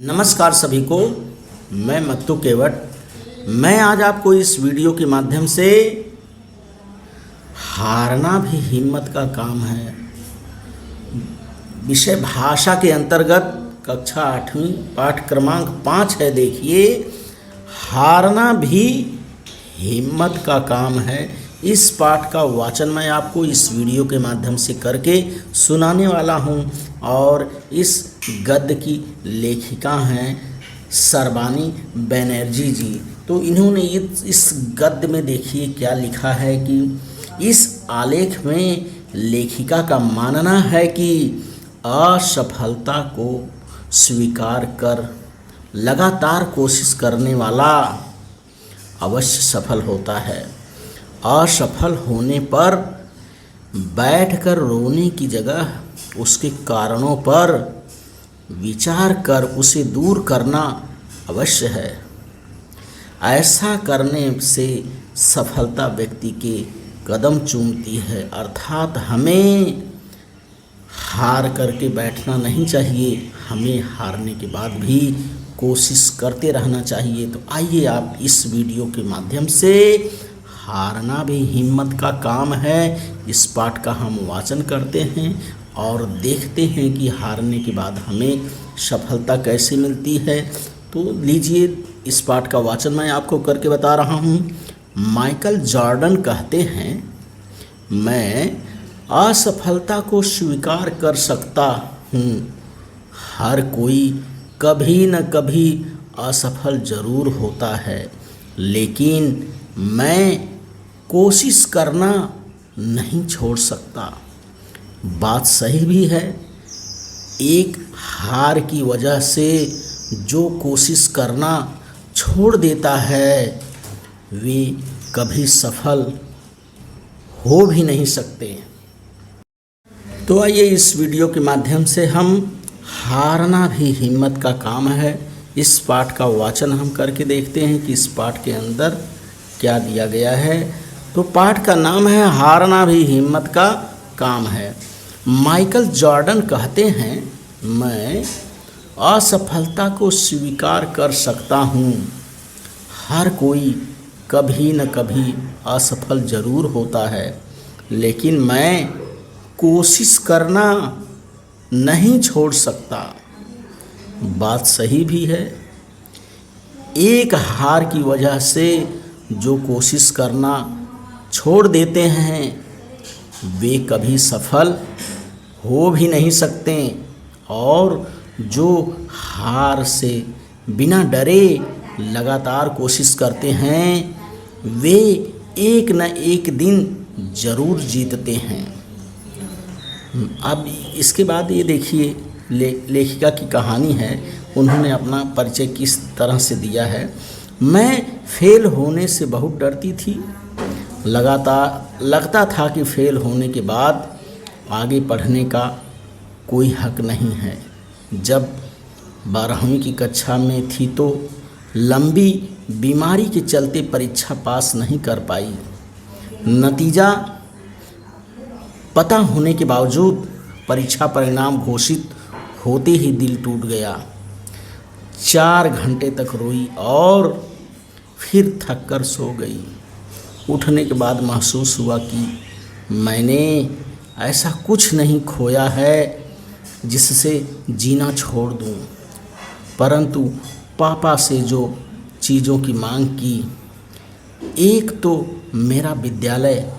नमस्कार सभी को। मैं मत्तू केवट। मैं आज आपको इस वीडियो के माध्यम से हारना भी हिम्मत का काम है विषय भाषा के अंतर्गत कक्षा 8वीं पाठ क्रमांक 5 है। देखिए, हारना भी हिम्मत का काम है। इस पाठ का वाचन मैं आपको इस वीडियो के माध्यम से करके सुनाने वाला हूं और इस गद्य की लेखिका हैं सर्बानी बनर्जी जी। तो इन्होंने इस गद्य में देखिए क्या लिखा है कि इस आलेख में लेखिका का मानना है कि असफलता को स्वीकार कर लगातार कोशिश करने वाला अवश्य सफल होता है। असफल होने पर बैठकर रोने की जगह उसके कारणों पर विचार कर उसे दूर करना अवश्य है। ऐसा करने से सफलता व्यक्ति के कदम चूमती है। अर्थात हमें हार करके बैठना नहीं चाहिए, हमें हारने के बाद भी कोशिश करते रहना चाहिए। तो आइए आप इस वीडियो के माध्यम से हारना भी हिम्मत का काम है इस पाठ का हम वाचन करते हैं और देखते हैं कि हारने के बाद हमें सफलता कैसे मिलती है। तो लीजिए, इस पाठ का वाचन मैं आपको करके बता रहा हूँ। माइकल जॉर्डन कहते हैं, मैं असफलता को स्वीकार कर सकता हूँ। हर कोई कभी न कभी असफल जरूर होता है, लेकिन मैं कोशिश करना नहीं छोड़ सकता। बात सही भी है। एक हार की वजह से जो कोशिश करना छोड़ देता है वे कभी सफल हो भी नहीं सकते। तो आइए इस वीडियो के माध्यम से हम हारना भी हिम्मत का काम है इस पाठ का वाचन हम करके देखते हैं कि इस पाठ के अंदर क्या दिया गया है। तो पाठ का नाम है हारना भी हिम्मत का काम है। माइकल जॉर्डन कहते हैं, मैं असफलता को स्वीकार कर सकता हूँ। हर कोई कभी न कभी असफल जरूर होता है, लेकिन मैं कोशिश करना नहीं छोड़ सकता। बात सही भी है। एक हार की वजह से जो कोशिश करना छोड़ देते हैं वे कभी सफल हो भी नहीं सकते, और जो हार से बिना डरे लगातार कोशिश करते हैं वे एक न एक दिन जरूर जीतते हैं। अब इसके बाद ये देखिए लेखिका की कहानी है। उन्होंने अपना परिचय किस तरह से दिया है। मैं फेल होने से बहुत डरती थी। लगातार लगता था कि फेल होने के बाद आगे पढ़ने का कोई हक नहीं है। जब 12वीं की कक्षा में थी तो लंबी बीमारी के चलते परीक्षा पास नहीं कर पाई। नतीजा पता होने के बावजूद परीक्षा परिणाम घोषित होते ही दिल टूट गया। 4 घंटे तक रोई और फिर थक कर सो गई। उठने के बाद महसूस हुआ कि मैंने ऐसा कुछ नहीं खोया है जिससे जीना छोड़ दूं, परंतु पापा से जो चीज़ों की मांग की, एक तो मेरा विद्यालय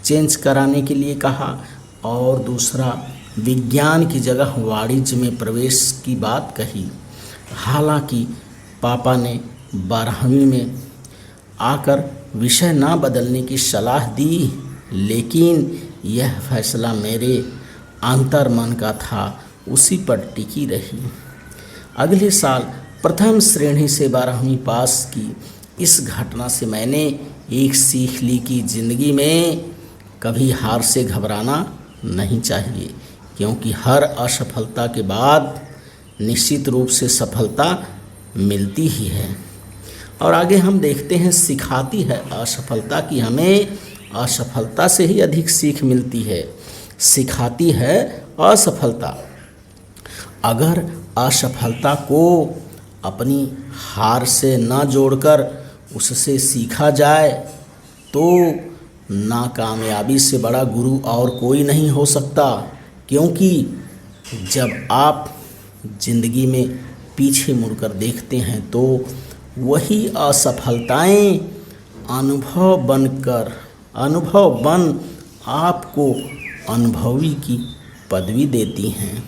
चेंज कराने के लिए कहा और दूसरा विज्ञान की जगह वाणिज्य में प्रवेश की बात कही। हालांकि पापा ने 12वीं में आकर विषय ना बदलने की सलाह दी, लेकिन यह फैसला मेरे अंतर्मन का था, उसी पर टिकी रही। अगले साल प्रथम श्रेणी से 12वीं पास की। इस घटना से मैंने एक सीख ली कि ज़िंदगी में कभी हार से घबराना नहीं चाहिए, क्योंकि हर असफलता के बाद निश्चित रूप से सफलता मिलती ही है। और आगे हम देखते हैं, सिखाती है असफलता की हमें असफलता से ही अधिक सीख मिलती है। सिखाती है असफलता। अगर असफलता को अपनी हार से न जोड़कर उससे सीखा जाए तो नाकामयाबी से बड़ा गुरु और कोई नहीं हो सकता। क्योंकि जब आप जिंदगी में पीछे मुड़कर देखते हैं तो वही असफलताएं अनुभव बन आपको अनुभवी की पदवी देती हैं।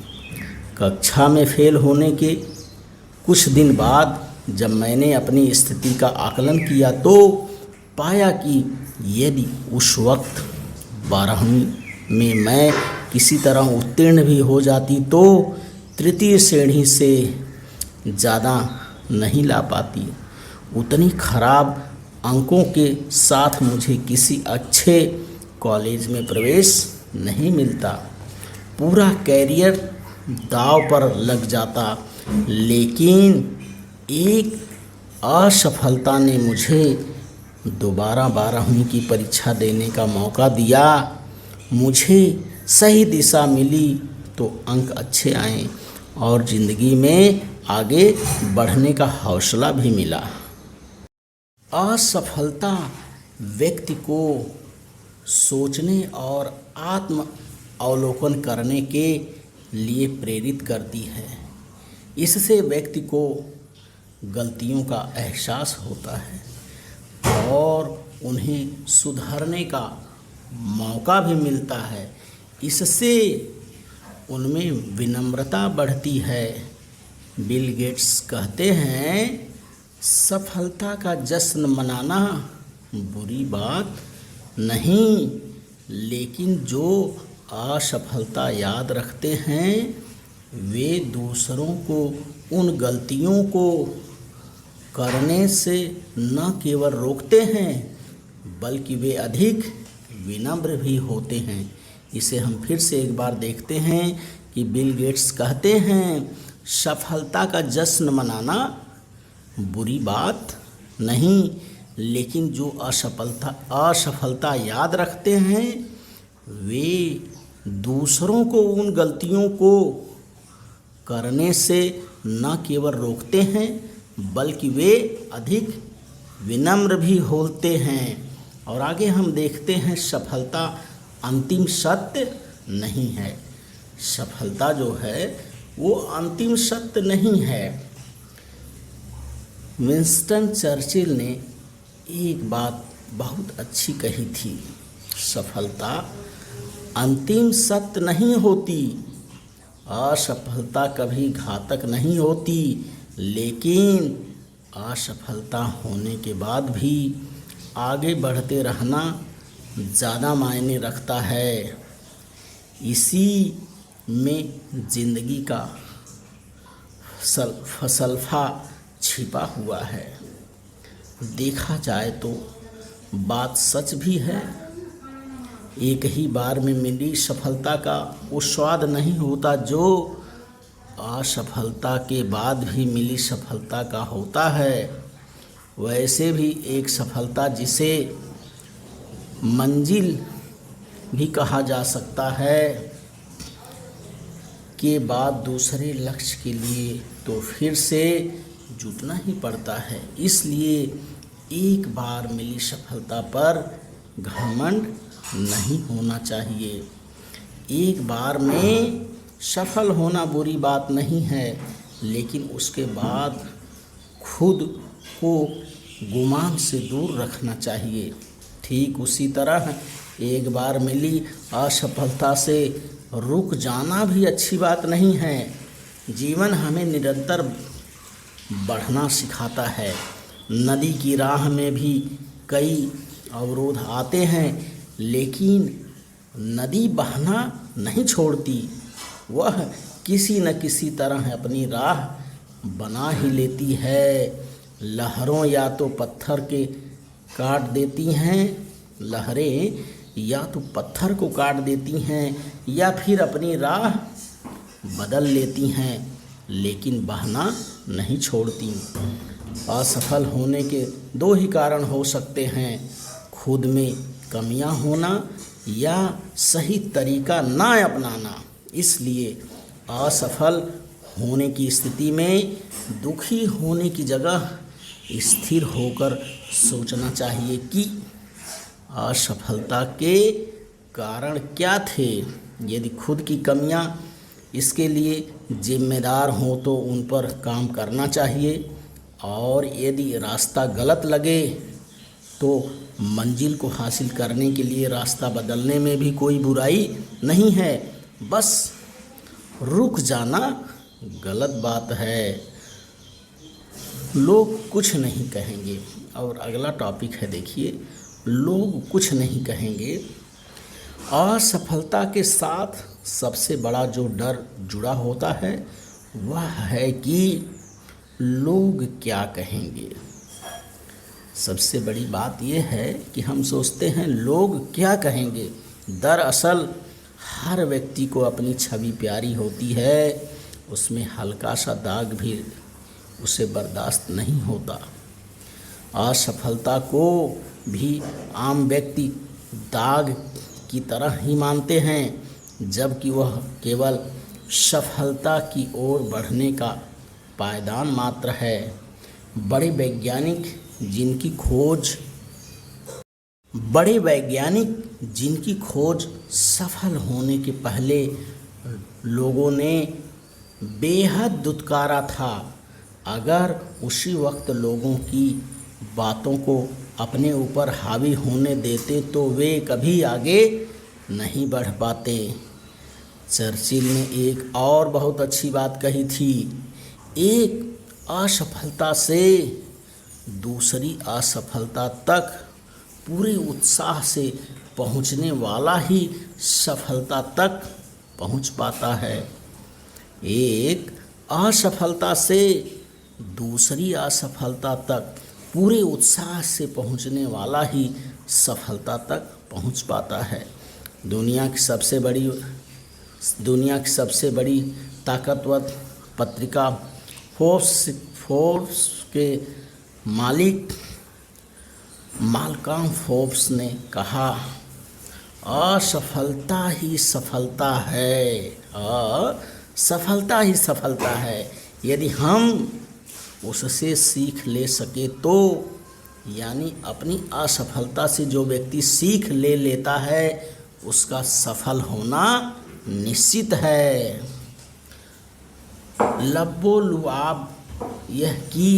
कक्षा में फेल होने के कुछ दिन बाद जब मैंने अपनी स्थिति का आकलन किया तो पाया कि यदि उस वक्त 12वीं में मैं किसी तरह उत्तीर्ण भी हो जाती तो तृतीय श्रेणी से ज़्यादा नहीं ला पाती। उतनी खराब अंकों के साथ मुझे किसी अच्छे कॉलेज में प्रवेश नहीं मिलता। पूरा कैरियर दांव पर लग जाता। लेकिन एक असफलता ने मुझे दोबारा 12वीं की परीक्षा देने का मौका दिया। मुझे सही दिशा मिली तो अंक अच्छे आए और ज़िंदगी में आगे बढ़ने का हौसला भी मिला। असफलता व्यक्ति को सोचने और आत्म अवलोकन करने के लिए प्रेरित करती है। इससे व्यक्ति को गलतियों का एहसास होता है और उन्हें सुधारने का मौका भी मिलता है। इससे उनमें विनम्रता बढ़ती है। बिल गेट्स कहते हैं, सफलता का जश्न मनाना बुरी बात नहीं, लेकिन जो असफलता याद रखते हैं वे दूसरों को उन गलतियों को करने से न केवल रोकते हैं बल्कि वे अधिक विनम्र भी होते हैं। इसे हम फिर से एक बार देखते हैं कि बिल गेट्स कहते हैं, सफलता का जश्न मनाना बुरी बात नहीं, लेकिन जो असफलता याद रखते हैं वे दूसरों को उन गलतियों को करने से न केवल रोकते हैं बल्कि वे अधिक विनम्र भी होते हैं। और आगे हम देखते हैं, सफलता अंतिम सत्य नहीं है। सफलता जो है वो अंतिम सत्य नहीं है। विंस्टन चर्चिल ने एक बात बहुत अच्छी कही थी, सफलता अंतिम सत्य नहीं होती, असफलता कभी घातक नहीं होती, लेकिन असफलता होने के बाद भी आगे बढ़ते रहना ज़्यादा मायने रखता है। इसी में ज़िंदगी का फलसफा छिपा हुआ है। देखा जाए तो बात सच भी है। एक ही बार में मिली सफलता का वो स्वाद नहीं होता जो असफलता के बाद भी मिली सफलता का होता है। वैसे भी एक सफलता जिसे मंजिल भी कहा जा सकता है के बाद दूसरे लक्ष्य के लिए तो फिर से जुटना ही पड़ता है। इसलिए एक बार मिली सफलता पर घमंड नहीं होना चाहिए। एक बार में सफल होना बुरी बात नहीं है, लेकिन उसके बाद खुद को गुमान से दूर रखना चाहिए। ठीक उसी तरह एक बार मिली असफलता से रुक जाना भी अच्छी बात नहीं है। जीवन हमें निरंतर बढ़ना सिखाता है। नदी की राह में भी कई अवरोध आते हैं, लेकिन नदी बहना नहीं छोड़ती, वह किसी न किसी तरह अपनी राह बना ही लेती है। लहरों या तो पत्थर के काट देती हैं, लहरें या तो पत्थर को काट देती हैं या फिर अपनी राह बदल लेती हैं, लेकिन बहना नहीं छोड़ती। असफल होने के दो ही कारण हो सकते हैं, खुद में कमियां होना या सही तरीका ना अपनाना। इसलिए असफल होने की स्थिति में दुखी होने की जगह स्थिर होकर सोचना चाहिए कि असफलता के कारण क्या थे। यदि खुद की कमियां इसके लिए जिम्मेदार हों तो उन पर काम करना चाहिए, और यदि रास्ता गलत लगे तो मंजिल को हासिल करने के लिए रास्ता बदलने में भी कोई बुराई नहीं है। बस रुक जाना गलत बात है। लोग कुछ नहीं कहेंगे। और अगला टॉपिक है, देखिए, लोग कुछ नहीं कहेंगे। असफलता के साथ सबसे बड़ा जो डर जुड़ा होता है वह है कि लोग क्या कहेंगे। सबसे बड़ी बात यह है कि हम सोचते हैं लोग क्या कहेंगे। दरअसल हर व्यक्ति को अपनी छवि प्यारी होती है, उसमें हल्का सा दाग भी उसे बर्दाश्त नहीं होता। असफलता को भी आम व्यक्ति दाग की तरह ही मानते हैं, जबकि वह केवल सफलता की ओर बढ़ने का पायदान मात्र है। बड़े वैज्ञानिक जिनकी खोज सफल होने के पहले लोगों ने बेहद दुत्कारा था, अगर उसी वक्त लोगों की बातों को अपने ऊपर हावी होने देते तो वे कभी आगे नहीं बढ़ पाते। चर्चिल ने एक और बहुत अच्छी बात कही थी, एक असफलता से दूसरी असफलता तक पूरे उत्साह से पहुंचने वाला ही सफलता तक पहुंच पाता है। एक असफलता से दूसरी असफलता तक पूरे उत्साह से पहुंचने वाला ही सफलता तक पहुंच पाता है। दुनिया की सबसे बड़ी ताकतवर पत्रिका फोर्ब्स के मालिक माल्कम फोर्ब्स ने कहा, असफलता ही सफलता है, असफलता ही सफलता है। यदि हम उससे सीख ले सके तो, यानी अपनी असफलता से जो व्यक्ति सीख ले लेता है उसका सफल होना निश्चित है। लब्बो-लुआब यह कि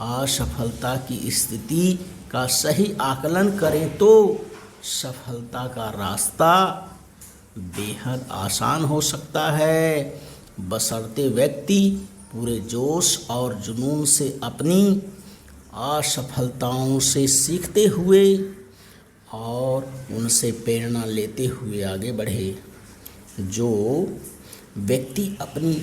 असफलता की स्थिति का सही आकलन करें तो सफलता का रास्ता बेहद आसान हो सकता है, बशर्ते व्यक्ति पूरे जोश और जुनून से अपनी असफलताओं से सीखते हुए और उनसे प्रेरणा लेते हुए आगे बढ़े। जो व्यक्ति अपनी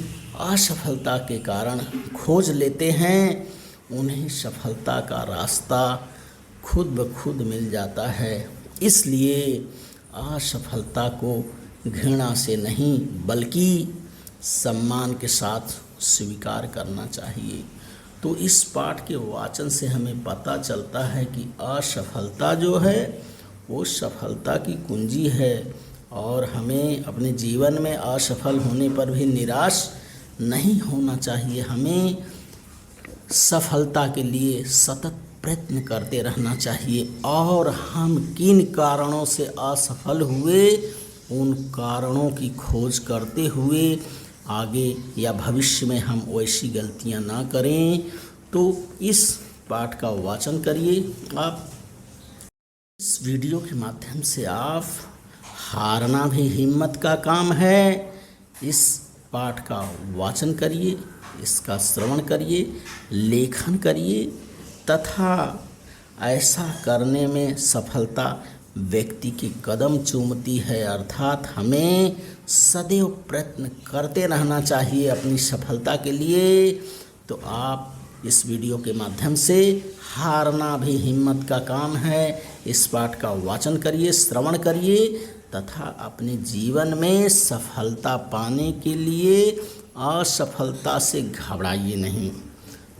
असफलता के कारण खोज लेते हैं उन्हें सफलता का रास्ता खुद ब खुद मिल जाता है। इसलिए असफलता को घृणा से नहीं बल्कि सम्मान के साथ स्वीकार करना चाहिए। तो इस पाठ के वाचन से हमें पता चलता है कि असफलता जो है वो सफलता की कुंजी है, और हमें अपने जीवन में असफल होने पर भी निराश नहीं होना चाहिए। हमें सफलता के लिए सतत प्रयत्न करते रहना चाहिए, और हम किन कारणों से असफल हुए उन कारणों की खोज करते हुए आगे या भविष्य में हम वैसी गलतियां ना करें। तो इस पाठ का वाचन करिए। आप इस वीडियो के माध्यम से आप हारना भी हिम्मत का काम है, इस पाठ का वाचन करिए, इसका श्रवण करिए, लेखन करिए, तथा ऐसा करने में सफलता व्यक्ति के कदम चूमती है। अर्थात हमें सदैव प्रयत्न करते रहना चाहिए अपनी सफलता के लिए। तो आप इस वीडियो के माध्यम से हारना भी हिम्मत का काम है, इस पाठ का वाचन करिए, श्रवण करिए, तथा अपने जीवन में सफलता पाने के लिए असफलता से घबराइए नहीं।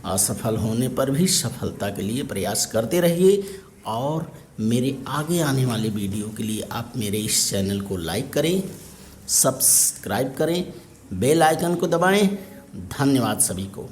असफल होने पर भी सफलता के लिए प्रयास करते रहिए। और मेरे आगे आने वाले वीडियो के लिए आप मेरे इस चैनल को लाइक करें, सब्सक्राइब करें, बेल आइकन को दबाएं। धन्यवाद सभी को।